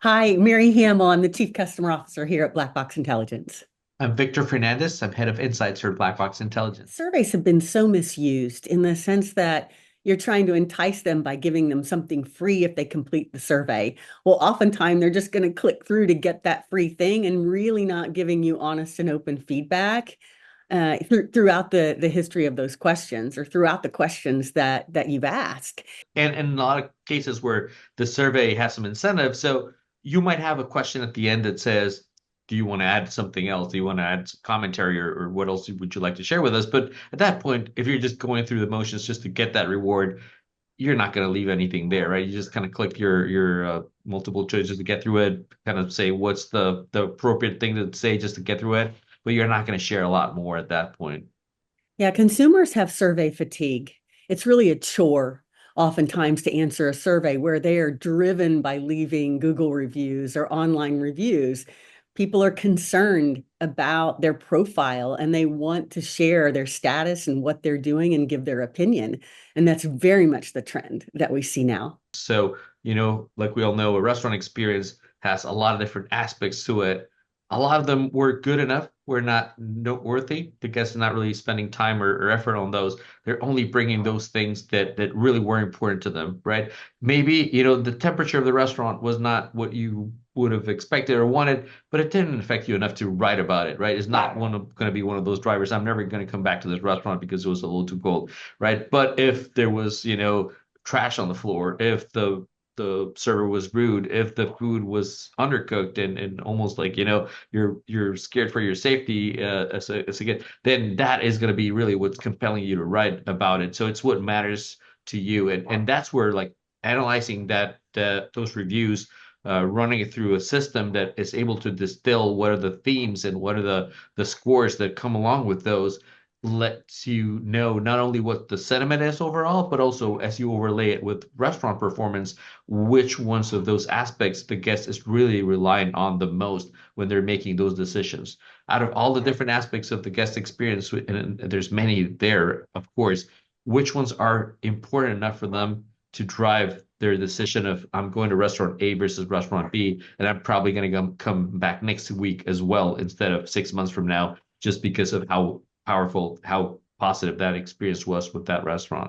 Hi, Mary Hamill. I'm the Chief Customer Officer here at Black Box Intelligence. I'm Victor Fernandez. I'm head of insights for Black Box Intelligence. Surveys have been so misused in the sense that you're trying to entice them by giving them something free if they complete the survey. Well, oftentimes they're just going to click through to get that free thing and really not giving you honest and open feedback throughout the history of those questions or throughout the questions that you've asked. And in a lot of cases where the survey has some incentive, so you might have a question at the end that says, do you want to add something else? Do you want to add some commentary or what else would you like to share with us? But at that point, if you're just going through the motions just to get that reward, you're not going to leave anything there, right? You just kind of click your multiple choices to get through it, kind of say what's the appropriate thing to say just to get through it, but you're not going to share a lot more at that point. Yeah, consumers have survey fatigue. It's really a chore oftentimes to answer a survey where they are driven by leaving Google reviews or online reviews. People are concerned about their profile and they want to share their status and what they're doing and give their opinion. And that's very much the trend that we see now. So, like we all know, a restaurant experience has a lot of different aspects to it. A lot of them were good enough, were not noteworthy. The guests are not really spending time or effort on those. They're only bringing those things that really were important to them, right? Maybe, the temperature of the restaurant was not what you would have expected or wanted, but it didn't affect you enough to write about it, right? It's not going to be one of those drivers. I'm never going to come back to this restaurant because it was a little too cold, right? But if there was, trash on the floor, if the server was rude, if the food was undercooked and almost like you're scared for your safety as a kid, then that is going to be really what's compelling you to write about it. So it's what matters to you, and that's where like analyzing those reviews. Running it through a system that is able to distill what are the themes and what are the scores that come along with those lets you know not only what the sentiment is overall, but also as you overlay it with restaurant performance, which ones of those aspects the guest is really relying on the most when they're making those decisions. Out of all the different aspects of the guest experience, and there's many there, of course, which ones are important enough for them to drive their decision of I'm going to restaurant A versus restaurant B, and I'm probably going to come back next week as well instead of 6 months from now, just because of how powerful, how positive that experience was with that restaurant.